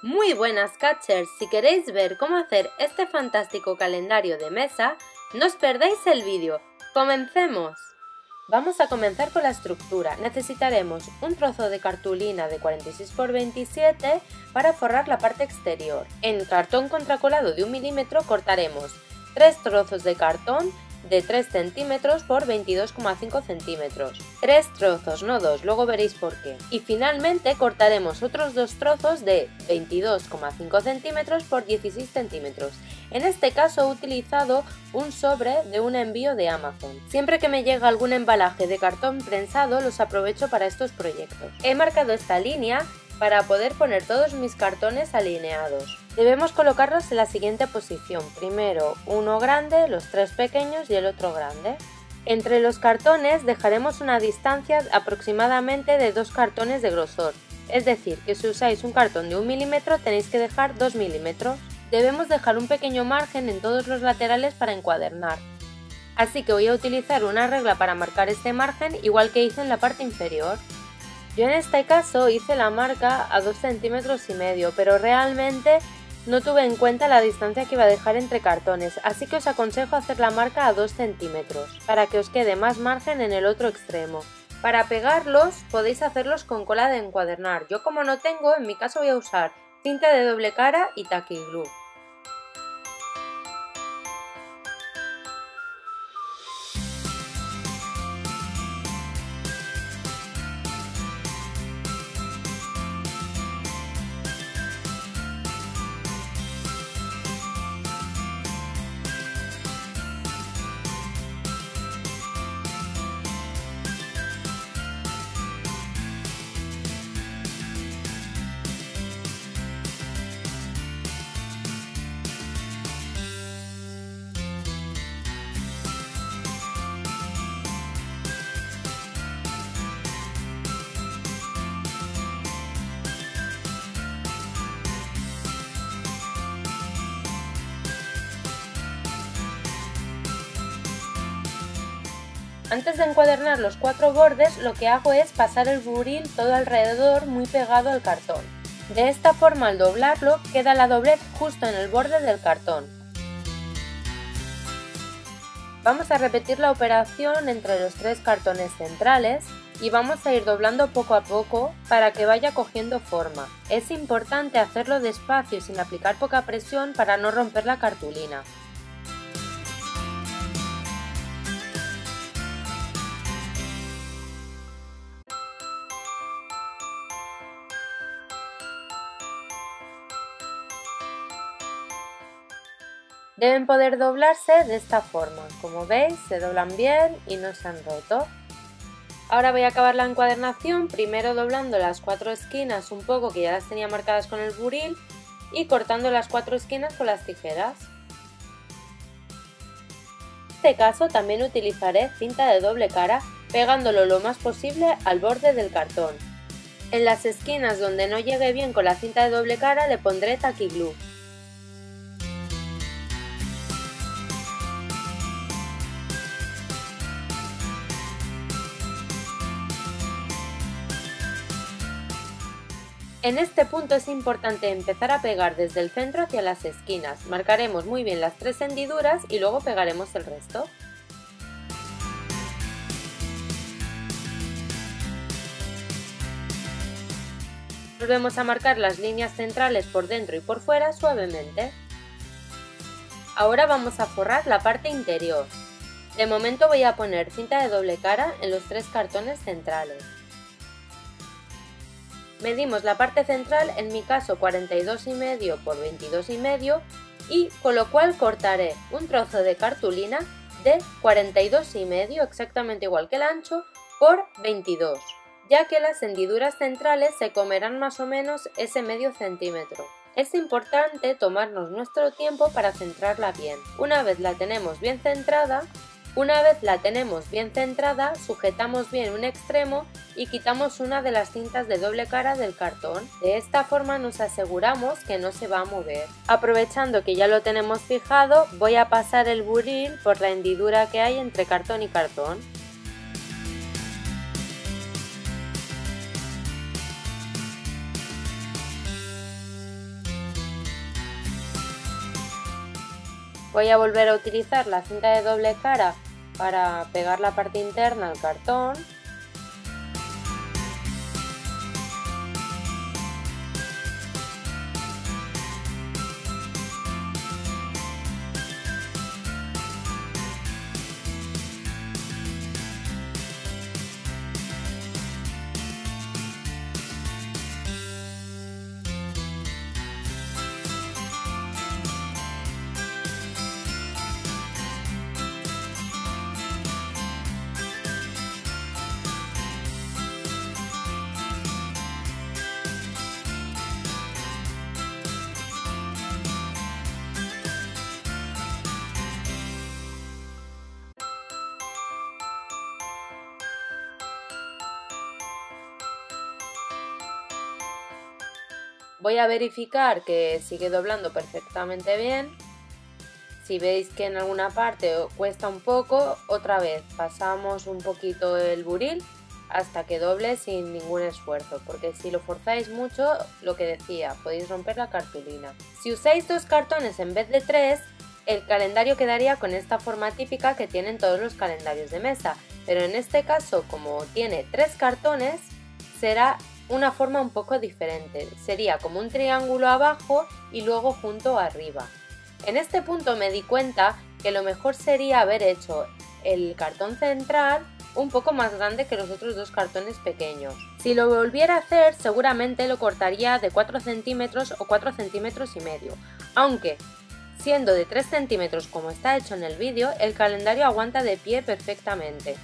Muy buenas Catchers, si queréis ver cómo hacer este fantástico calendario de mesa, no os perdáis el vídeo. ¡Comencemos! Vamos a comenzar con la estructura. Necesitaremos un trozo de cartulina de 46 x 27 para forrar la parte exterior. En cartón contracolado de 1 milímetro cortaremos 3 trozos de cartón de 3 centímetros por 22,5 centímetros. 3 trozos, no 2, luego veréis por qué. Y finalmente cortaremos otros 2 trozos de 22,5 centímetros por 16 centímetros. En este caso he utilizado un sobre de un envío de Amazon. Siempre que me llega algún embalaje de cartón prensado los aprovecho para estos proyectos. He marcado esta línea para poder poner todos mis cartones alineados. Debemos colocarlos en la siguiente posición, primero uno grande, los 3 pequeños y el otro grande. Entre los cartones dejaremos una distancia aproximadamente de 2 cartones de grosor, es decir, que si usáis un cartón de 1 milímetro tenéis que dejar 2 milímetros. Debemos dejar un pequeño margen en todos los laterales para encuadernar, así que voy a utilizar una regla para marcar este margen igual que hice en la parte inferior. Yo en este caso hice la marca a 2,5 centímetros, pero realmente no tuve en cuenta la distancia que iba a dejar entre cartones, así que os aconsejo hacer la marca a 2 centímetros, para que os quede más margen en el otro extremo. Para pegarlos podéis hacerlos con cola de encuadernar, yo como no tengo, en mi caso voy a usar cinta de doble cara y taquiglú. Antes de encuadernar los 4 bordes, lo que hago es pasar el buril todo alrededor muy pegado al cartón. De esta forma, al doblarlo, queda la doblez justo en el borde del cartón. Vamos a repetir la operación entre los 3 cartones centrales y vamos a ir doblando poco a poco para que vaya cogiendo forma. Es importante hacerlo despacio y sin aplicar poca presión para no romper la cartulina. Deben poder doblarse de esta forma, como veis se doblan bien y no se han roto. Ahora voy a acabar la encuadernación, primero doblando las 4 esquinas un poco que ya las tenía marcadas con el buril y cortando las 4 esquinas con las tijeras. En este caso también utilizaré cinta de doble cara pegándolo lo más posible al borde del cartón. En las esquinas donde no llegue bien con la cinta de doble cara le pondré taquiglú. En este punto es importante empezar a pegar desde el centro hacia las esquinas. Marcaremos muy bien las 3 hendiduras y luego pegaremos el resto. Volvemos a marcar las líneas centrales por dentro y por fuera suavemente. Ahora vamos a forrar la parte interior. De momento voy a poner cinta de doble cara en los 3 cartones centrales. Medimos la parte central, en mi caso 42,5 por 22,5 y con lo cual cortaré un trozo de cartulina de 42,5, exactamente igual que el ancho, por 22, ya que las hendiduras centrales se comerán más o menos ese medio centímetro. Es importante tomarnos nuestro tiempo para centrarla bien. Una vez la tenemos bien centrada, sujetamos bien un extremo y quitamos una de las cintas de doble cara del cartón. De esta forma nos aseguramos que no se va a mover. Aprovechando que ya lo tenemos fijado, voy a pasar el buril por la hendidura que hay entre cartón y cartón. Voy a volver a utilizar la cinta de doble cara para pegar la parte interna al cartón. Voy a verificar que sigue doblando perfectamente bien. Si veis que en alguna parte cuesta un poco, otra vez pasamos un poquito el buril hasta que doble sin ningún esfuerzo, porque si lo forzáis mucho, lo que decía, podéis romper la cartulina. Si usáis 2 cartones en vez de 3, el calendario quedaría con esta forma típica que tienen todos los calendarios de mesa, pero en este caso, como tiene 3 cartones, será una forma un poco diferente. Sería como un triángulo abajo y luego junto arriba. En este punto me di cuenta que lo mejor sería haber hecho el cartón central un poco más grande que los otros 2 cartones pequeños. Si lo volviera a hacer, seguramente lo cortaría de 4 centímetros o 4 centímetros y medio, aunque siendo de 3 centímetros como está hecho en el vídeo, el calendario aguanta de pie perfectamente.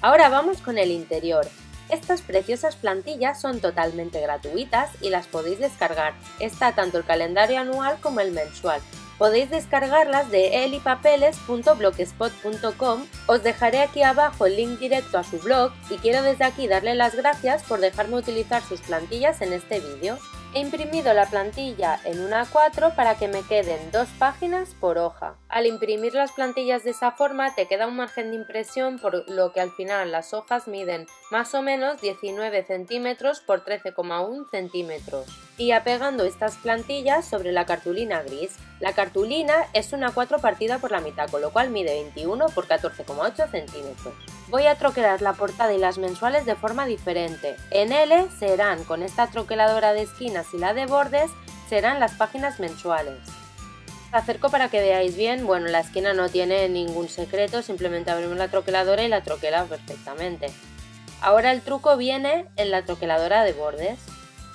Ahora vamos con el interior. Estas preciosas plantillas son totalmente gratuitas y las podéis descargar. Está tanto el calendario anual como el mensual. Podéis descargarlas de elipapeles.blogspot.com. Os dejaré aquí abajo el link directo a su blog y quiero desde aquí darle las gracias por dejarme utilizar sus plantillas en este vídeo. He imprimido la plantilla en una A4 para que me queden 2 páginas por hoja. Al imprimir las plantillas de esa forma te queda un margen de impresión, por lo que al final las hojas miden más o menos 19 centímetros por 13,1 centímetros. Y apegando estas plantillas sobre la cartulina gris. La cartulina es una A4 partida por la mitad, con lo cual mide 21 por 14,8 centímetros. Voy a troquelar la portada y las mensuales de forma diferente. En L serán con esta troqueladora de esquinas y la de bordes serán las páginas mensuales. Os acerco para que veáis bien. Bueno, la esquina no tiene ningún secreto, simplemente abrimos la troqueladora y la troquela perfectamente. Ahora el truco viene en la troqueladora de bordes.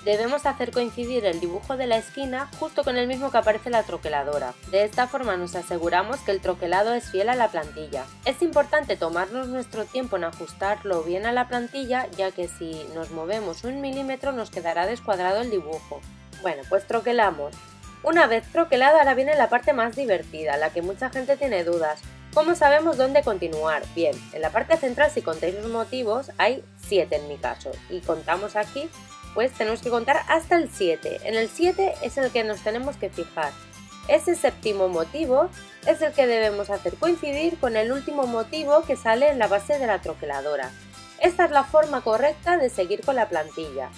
Debemos hacer coincidir el dibujo de la esquina justo con el mismo que aparece en la troqueladora. De esta forma nos aseguramos que el troquelado es fiel a la plantilla. Es importante tomarnos nuestro tiempo en ajustarlo bien a la plantilla, ya que si nos movemos 1 milímetro nos quedará descuadrado el dibujo. Bueno, pues troquelamos. Una vez troquelado, ahora viene la parte más divertida, la que mucha gente tiene dudas. ¿Cómo sabemos dónde continuar? Bien, en la parte central, si contáis los motivos, hay 7 en mi caso, y contamos aquí, pues tenemos que contar hasta el 7. En el 7 es el que nos tenemos que fijar. Ese séptimo motivo es el que debemos hacer coincidir con el último motivo que sale en la base de la troqueladora. Esta es la forma correcta de seguir con la plantilla.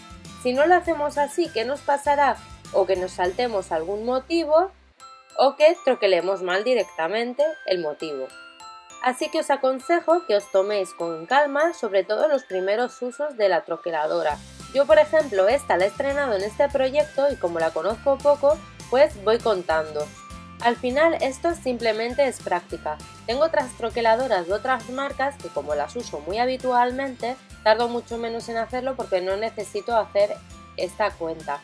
Si no lo hacemos así, ¿qué nos pasará? O que nos saltemos algún motivo o que troquelemos mal directamente el motivo. Así que os aconsejo que os toméis con calma, sobre todo los primeros usos de la troqueladora. Yo, por ejemplo, esta la he estrenado en este proyecto y como la conozco poco, pues voy contando. Al final esto simplemente es práctica. Tengo otras troqueladoras de otras marcas que, como las uso muy habitualmente, tardo mucho menos en hacerlo porque no necesito hacer esta cuenta.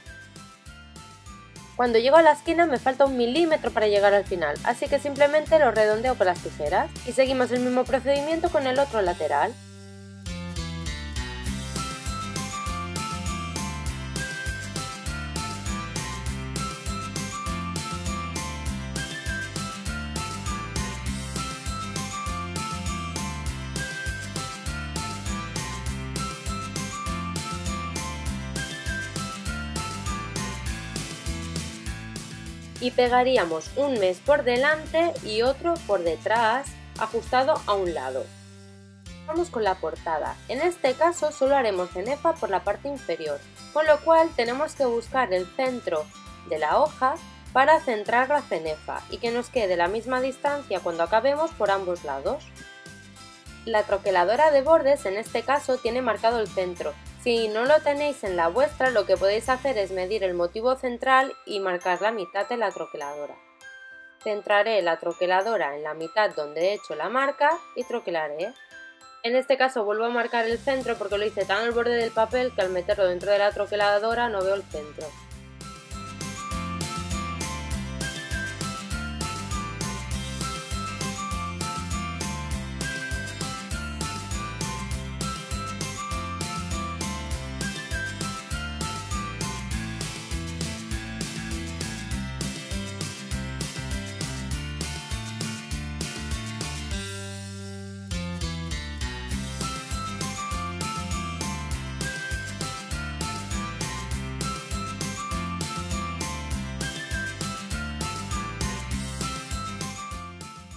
Cuando llego a la esquina me falta 1 milímetro para llegar al final, así que simplemente lo redondeo con las tijeras y seguimos el mismo procedimiento con el otro lateral. Y pegaríamos un mes por delante y otro por detrás, ajustado a un lado. Vamos con la portada. En este caso solo haremos cenefa por la parte inferior, con lo cual tenemos que buscar el centro de la hoja para centrar la cenefa y que nos quede la misma distancia cuando acabemos por ambos lados. La troqueladora de bordes en este caso tiene marcado el centro. Si no lo tenéis en la vuestra, lo que podéis hacer es medir el motivo central y marcar la mitad de la troqueladora. Centraré la troqueladora en la mitad donde he hecho la marca y troquelaré. En este caso vuelvo a marcar el centro porque lo hice tan al borde del papel que al meterlo dentro de la troqueladora no veo el centro.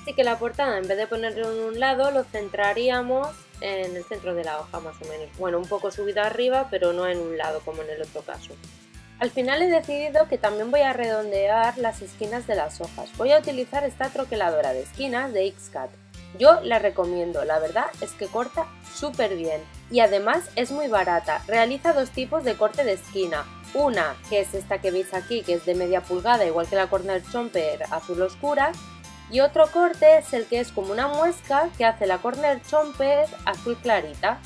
Así que la portada, en vez de ponerlo en un lado, lo centraríamos en el centro de la hoja más o menos. Bueno, un poco subido arriba, pero no en un lado como en el otro caso. Al final he decidido que también voy a redondear las esquinas de las hojas. Voy a utilizar esta troqueladora de esquinas de X-Cut. Yo la recomiendo, la verdad es que corta súper bien y además es muy barata. Realiza dos tipos de corte de esquina. Una, que es esta que veis aquí, que es de media pulgada, igual que la Corner Chomper azul oscura. Y otro corte es el que es como una muesca que hace la Corner Chomper azul clarita.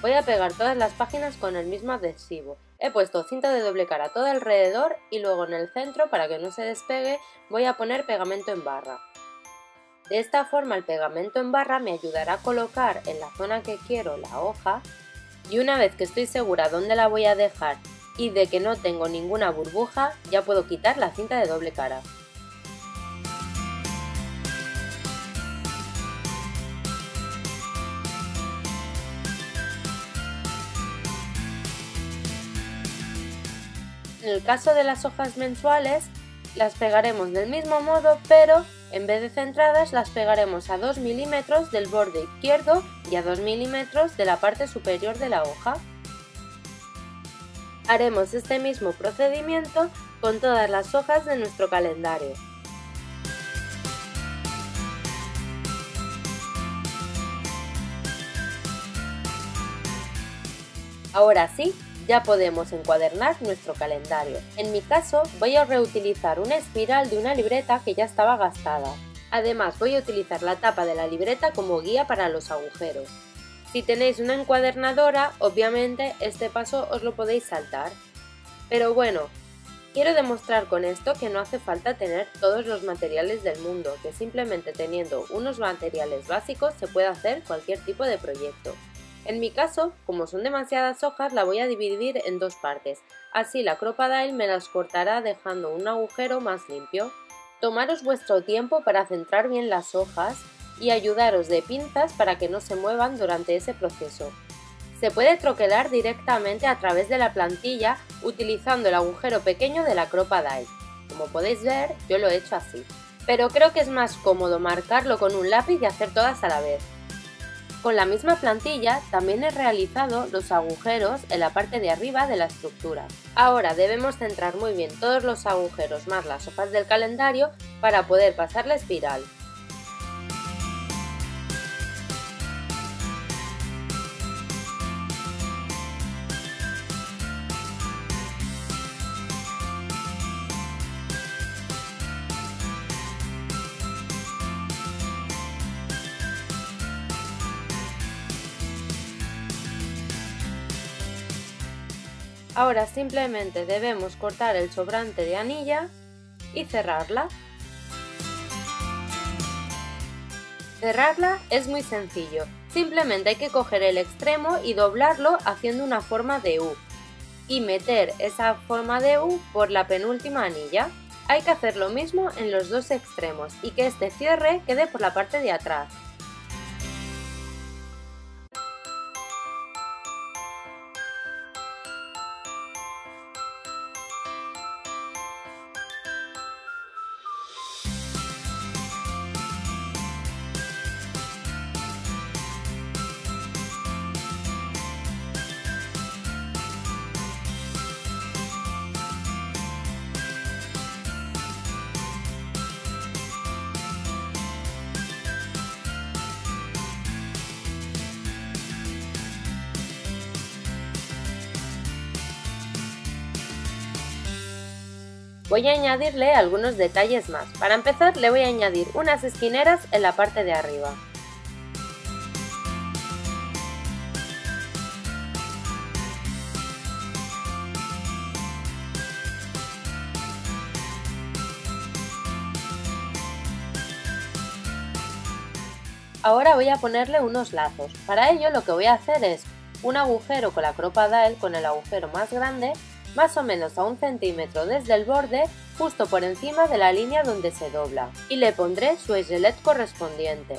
Voy a pegar todas las páginas con el mismo adhesivo. He puesto cinta de doble cara todo alrededor y luego en el centro, para que no se despegue, voy a poner pegamento en barra. De esta forma el pegamento en barra me ayudará a colocar en la zona que quiero la hoja y una vez que estoy segura dónde la voy a dejar y de que no tengo ninguna burbuja, ya puedo quitar la cinta de doble cara. En el caso de las hojas mensuales, las pegaremos del mismo modo, pero en vez de centradas las pegaremos a 2 milímetros del borde izquierdo y a 2 milímetros de la parte superior de la hoja. Haremos este mismo procedimiento con todas las hojas de nuestro calendario. Ahora sí, ya podemos encuadernar nuestro calendario. En mi caso voy a reutilizar una espiral de una libreta que ya estaba gastada. Además voy a utilizar la tapa de la libreta como guía para los agujeros. Si tenéis una encuadernadora, obviamente este paso os lo podéis saltar. Pero bueno, quiero demostrar con esto que no hace falta tener todos los materiales del mundo, que simplemente teniendo unos materiales básicos se puede hacer cualquier tipo de proyecto. En mi caso, como son demasiadas hojas, la voy a dividir en dos partes, así la Crop-A-Dile me las cortará dejando un agujero más limpio. Tomaros vuestro tiempo para centrar bien las hojas y ayudaros de pinzas para que no se muevan durante ese proceso. Se puede troquelar directamente a través de la plantilla utilizando el agujero pequeño de la Crop-A-Dile. Como podéis ver, yo lo he hecho así, pero creo que es más cómodo marcarlo con un lápiz y hacer todas a la vez. Con la misma plantilla también he realizado los agujeros en la parte de arriba de la estructura. Ahora debemos centrar muy bien todos los agujeros más las hojas del calendario para poder pasar la espiral. Ahora simplemente debemos cortar el sobrante de anilla y cerrarla. Cerrarla es muy sencillo, simplemente hay que coger el extremo y doblarlo haciendo una forma de U y meter esa forma de U por la penúltima anilla. Hay que hacer lo mismo en los dos extremos y que este cierre quede por la parte de atrás. Voy a añadirle algunos detalles más. Para empezar, le voy a añadir unas esquineras en la parte de arriba. Ahora voy a ponerle unos lazos. Para ello lo que voy a hacer es un agujero con la cropa Dael con el agujero más grande, más o menos a 1 centímetro desde el borde, justo por encima de la línea donde se dobla, y le pondré su egelet correspondiente.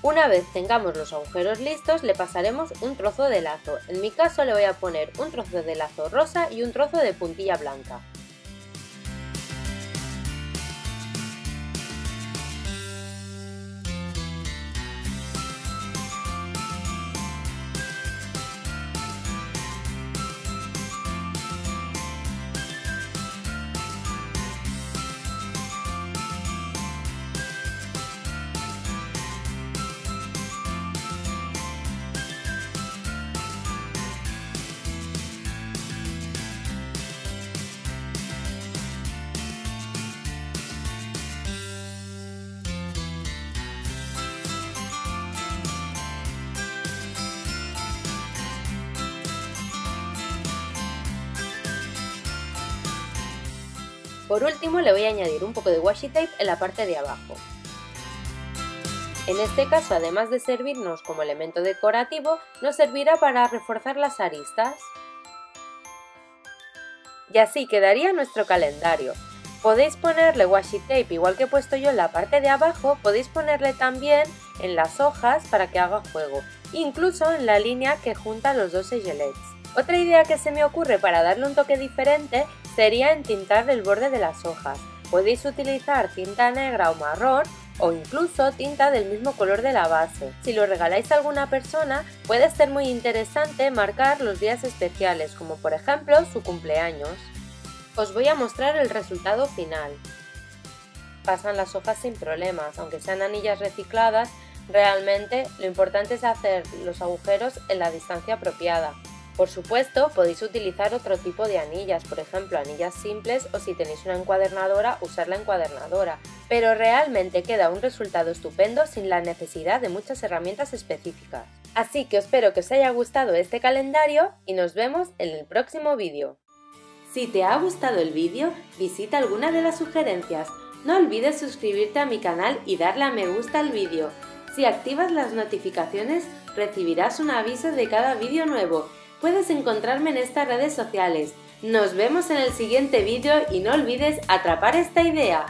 Una vez tengamos los agujeros listos, le pasaremos un trozo de lazo. En mi caso le voy a poner un trozo de lazo rosa y un trozo de puntilla blanca. Por último le voy a añadir un poco de washi tape en la parte de abajo. En este caso, además de servirnos como elemento decorativo, nos servirá para reforzar las aristas. Y así quedaría nuestro calendario. Podéis ponerle washi tape igual que he puesto yo en la parte de abajo, podéis ponerle también en las hojas para que haga juego, incluso en la línea que junta los dos egelets. Otra idea que se me ocurre para darle un toque diferente sería entintar el borde de las hojas. Podéis utilizar tinta negra o marrón o incluso tinta del mismo color de la base. Si lo regaláis a alguna persona, puede ser muy interesante marcar los días especiales, como por ejemplo su cumpleaños. Os voy a mostrar el resultado final. Pasan las hojas sin problemas, aunque sean anillas recicladas, realmente lo importante es hacer los agujeros en la distancia apropiada. Por supuesto, podéis utilizar otro tipo de anillas, por ejemplo anillas simples, o si tenéis una encuadernadora, usar la encuadernadora, pero realmente queda un resultado estupendo sin la necesidad de muchas herramientas específicas. Así que espero que os haya gustado este calendario y nos vemos en el próximo vídeo. Si te ha gustado el vídeo, visita alguna de las sugerencias. No olvides suscribirte a mi canal y darle a me gusta al vídeo. Si activas las notificaciones, recibirás un aviso de cada vídeo nuevo. Puedes encontrarme en estas redes sociales. Nos vemos en el siguiente vídeo y no olvides atrapar esta idea.